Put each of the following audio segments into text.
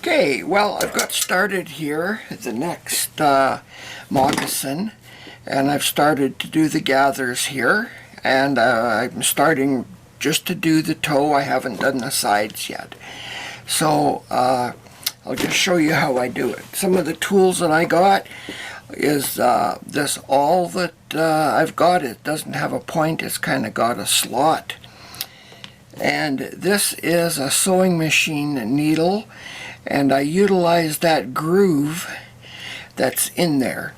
Okay, well, I've got started here, the next moccasin, and I've started to do the gathers here, and I'm starting just to do the toe. I haven't done the sides yet. So I'll just show you how I do it. Some of the tools that I got is this awl that I've got. It doesn't have a point, it's kind of got a slot. And this is a sewing machine needle, and I utilize that groove that's in there.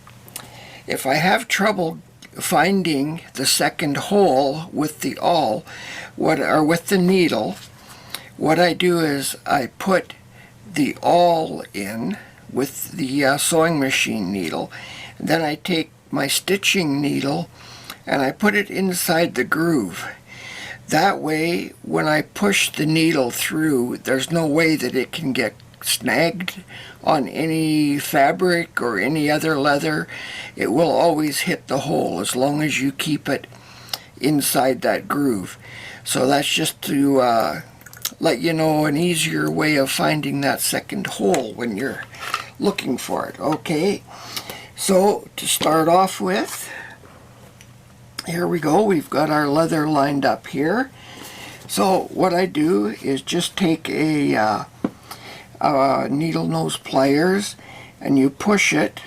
If I have trouble finding the second hole with the awl, or with the needle, what I do is I put the awl in with the sewing machine needle, and then I take my stitching needle and I put it inside the groove. That way, when I push the needle through, there's no way that it can get snagged on any fabric or any other leather. It will always hit the hole as long as you keep it inside that groove. So that's just to let you know an easier way of finding that second hole when you're looking for it. Okay, so to start off with, here we go. We've got our leather lined up here. So what I do is just take a needle nose pliers and you push it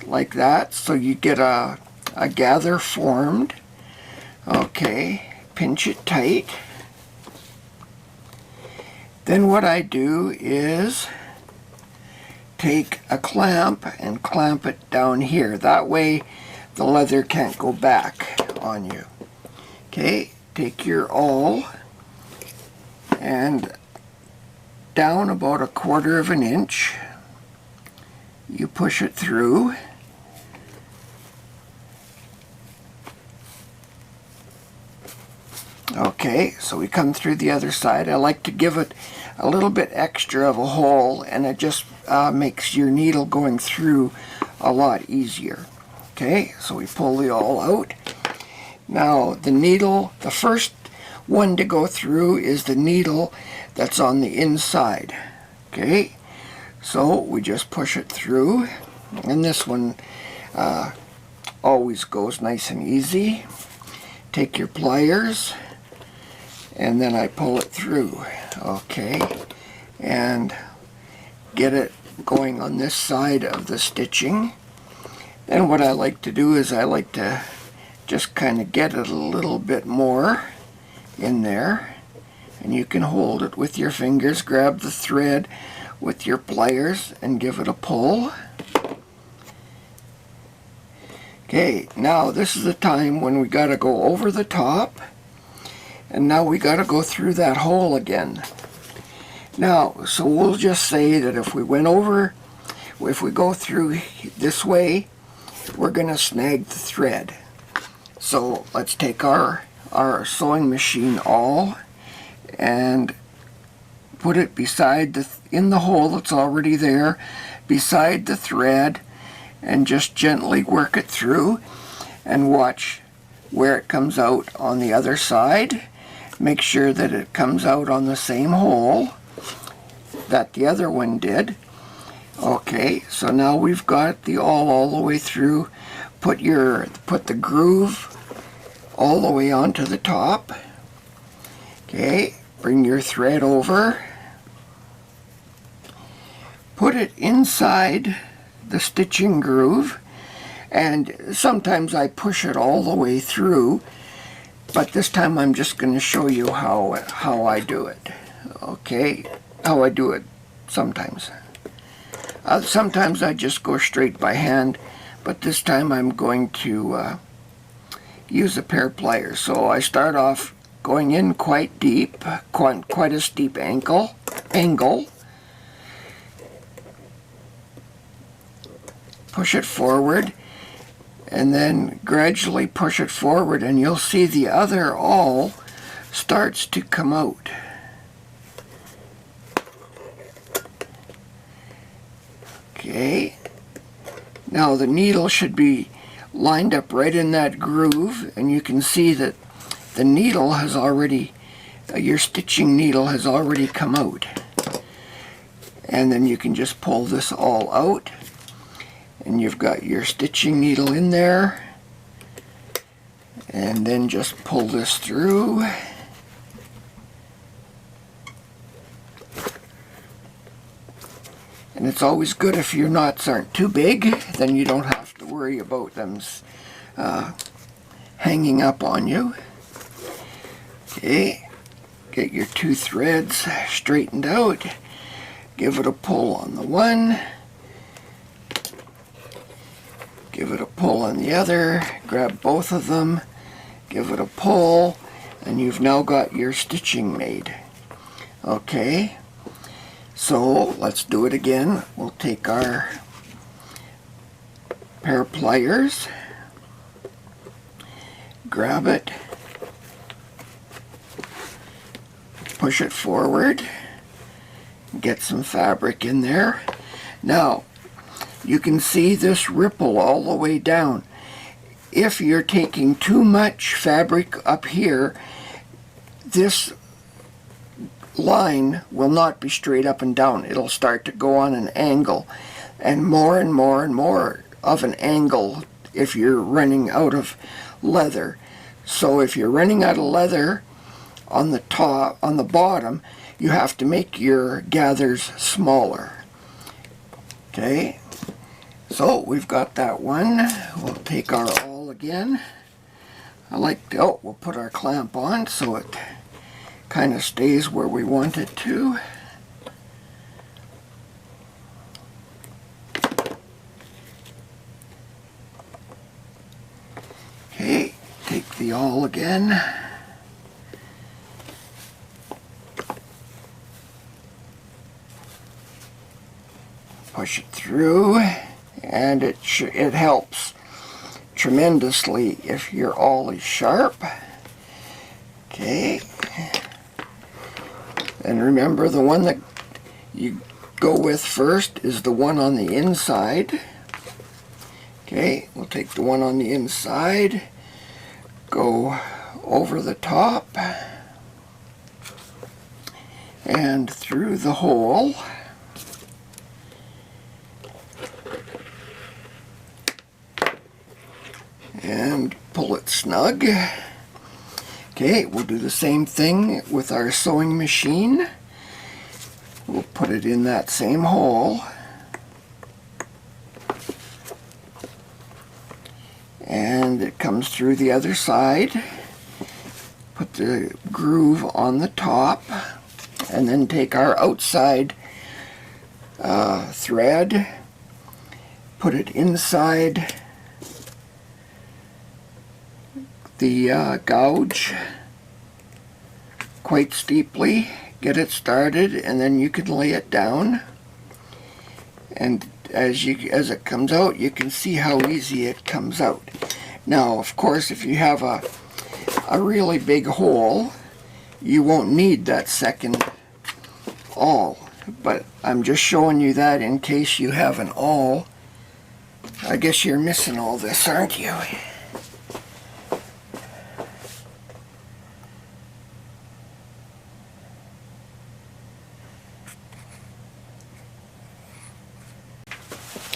like that so you get a gather formed. Okay, pinch it tight. Then what I do is take a clamp and clamp it down here. That way the leather can't go back on you. Okay, take your awl and down about 1/4 of an inch, you push it through. Okay, so we come through the other side. I like to give it a little bit extra of a hole, and it just makes your needle going through a lot easier. Okay, so we pull the awl out. Now the needle, the first one to go through is the needle that's on the inside. Okay, so we just push it through, and this one always goes nice and easy. Take your pliers, and then I pull it through. Okay, and get it going on this side of the stitching. Then what I like to do is I like to just kind of get it a little bit more in there, and you can hold it with your fingers. Grab the thread with your pliers and give it a pull. Okay, now this is the time when we got to go over the top, and now we got to go through that hole again. Now, so we'll just say that if we go through this way, we're going to snag the thread. So let's take our sewing machine awl and put it beside in the hole that's already there, beside the thread, and just gently work it through and watch where it comes out on the other side. Make sure that it comes out on the same hole that the other one did. Okay, so now we've got the awl all the way through. Put the groove all the way onto the top. Okay, bring your thread over. Put it inside the stitching groove, and sometimes I push it all the way through, but this time I'm just going to show you how I do it. Okay, how I do it sometimes. Sometimes I just go straight by hand, but this time I'm going to use a pair of pliers. So I start off going in quite deep, quite a steep angle. Push it forward, and then gradually push it forward, and you'll see the other awl starts to come out. Okay, now the needle should be lined up right in that groove, and you can see that the needle has already, your stitching needle has already come out. And then you can just pull this all out, and you've got your stitching needle in there, and then just pull this through. And it's always good if your knots aren't too big, then you don't have to worry about them hanging up on you. Okay, get your 2 threads straightened out, give it a pull on the one, give it a pull on the other, grab both of them, give it a pull, and you've now got your stitching made. Okay, so let's do it again. We'll take our pair of pliers, grab it, push it forward, get some fabric in there. Now, you can see this ripple all the way down. If you're taking too much fabric up here, this line will not be straight up and down. It'll start to go on an angle, and more and more and more of an angle if you're running out of leather. So if you're running out of leather on the top, on the bottom, you have to make your gathers smaller. Okay, so we've got that one. We'll take our awl again. I like to, oh, we'll put our clamp on so it kind of stays where we want it to. Okay, take the awl again. Push it through, and it helps tremendously if your awl is sharp. Okay, and remember, the one that you go with first is the one on the inside. Okay, we'll take the one on the inside, go over the top and through the hole. And pull it snug. Okay, we'll do the same thing with our sewing machine. We'll put it in that same hole. And it comes through the other side. Put the groove on the top, and then take our outside thread, put it inside the gouge quite steeply, get it started, and then you can lay it down, and as it comes out, you can see how easy it comes out. Now, of course, if you have a really big hole, you won't need that second awl, but I'm just showing you that in case you have an awl. I guess you're missing all this, aren't you?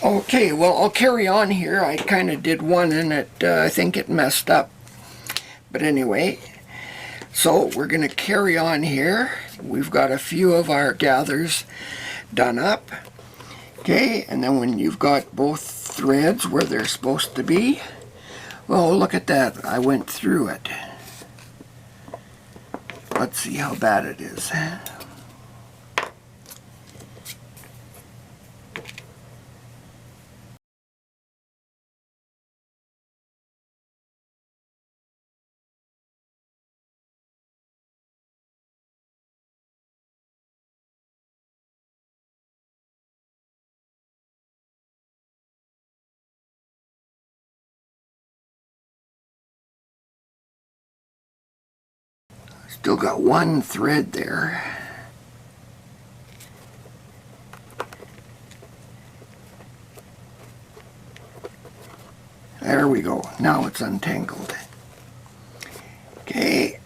Okay, well, I'll carry on here. I kind of did one and I think it messed up. But anyway, so we're going to carry on here. We've got a few of our gathers done up. Okay, and then when you've got both threads where they're supposed to be, well, look at that. I went through it. Let's see how bad it is. Still got one thread there. There we go. Now it's untangled. Okay.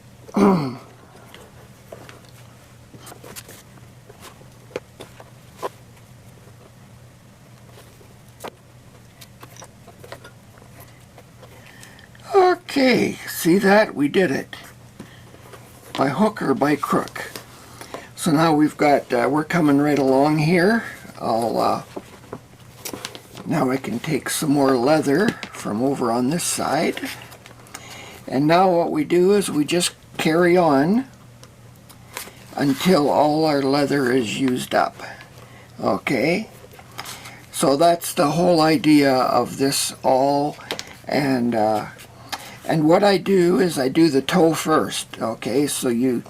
Okay, see that? We did it. By hook or by crook. So now we've got, we're coming right along here. Now I can take some more leather from over on this side. And now what we do is we just carry on until all our leather is used up. Okay? So that's the whole idea of this awl. And what I do is I do the toe first. Okay, so you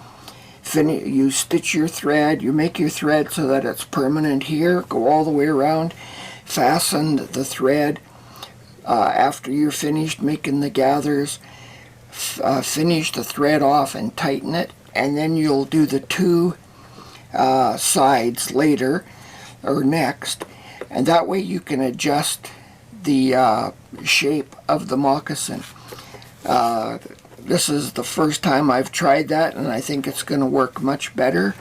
stitch your thread, you make your thread so that it's permanent here, go all the way around, fasten the thread after you're finished making the gathers, finish the thread off and tighten it, and then you'll do the two sides later or next, and that way you can adjust the shape of the moccasin. This is the first time I've tried that, and I think it's going to work much better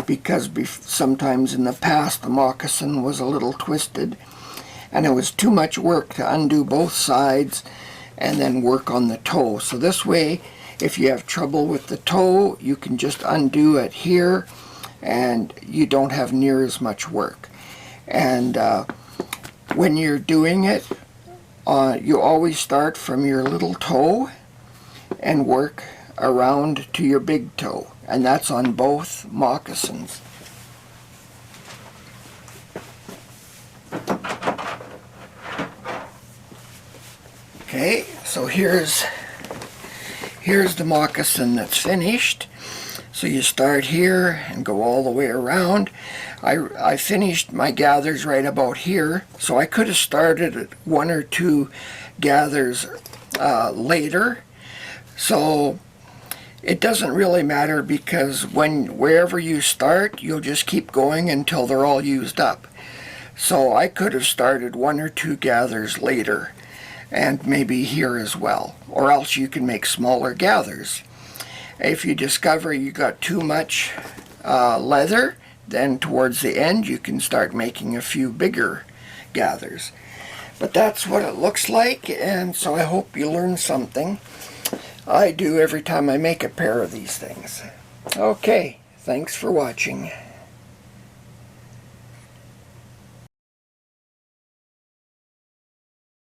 because sometimes in the past the moccasin was a little twisted and it was too much work to undo both sides and then work on the toe. So this way, if you have trouble with the toe, you can just undo it here and you don't have near as much work. And when you're doing it, you always start from your little toe and work around to your big toe, and that's on both moccasins. Okay, so here's the moccasin that's finished. So you start here and go all the way around. I finished my gathers right about here, so I could have started at one or two gathers later. So it doesn't really matter because wherever you start, you'll just keep going until they're all used up. So I could have started one or two gathers later, and maybe here as well, or else you can make smaller gathers. If you discover you got too much leather, then towards the end you can start making a few bigger gathers. But that's what it looks like, and so I hope you learned something. I do every time I make a pair of these things. Okay, thanks for watching.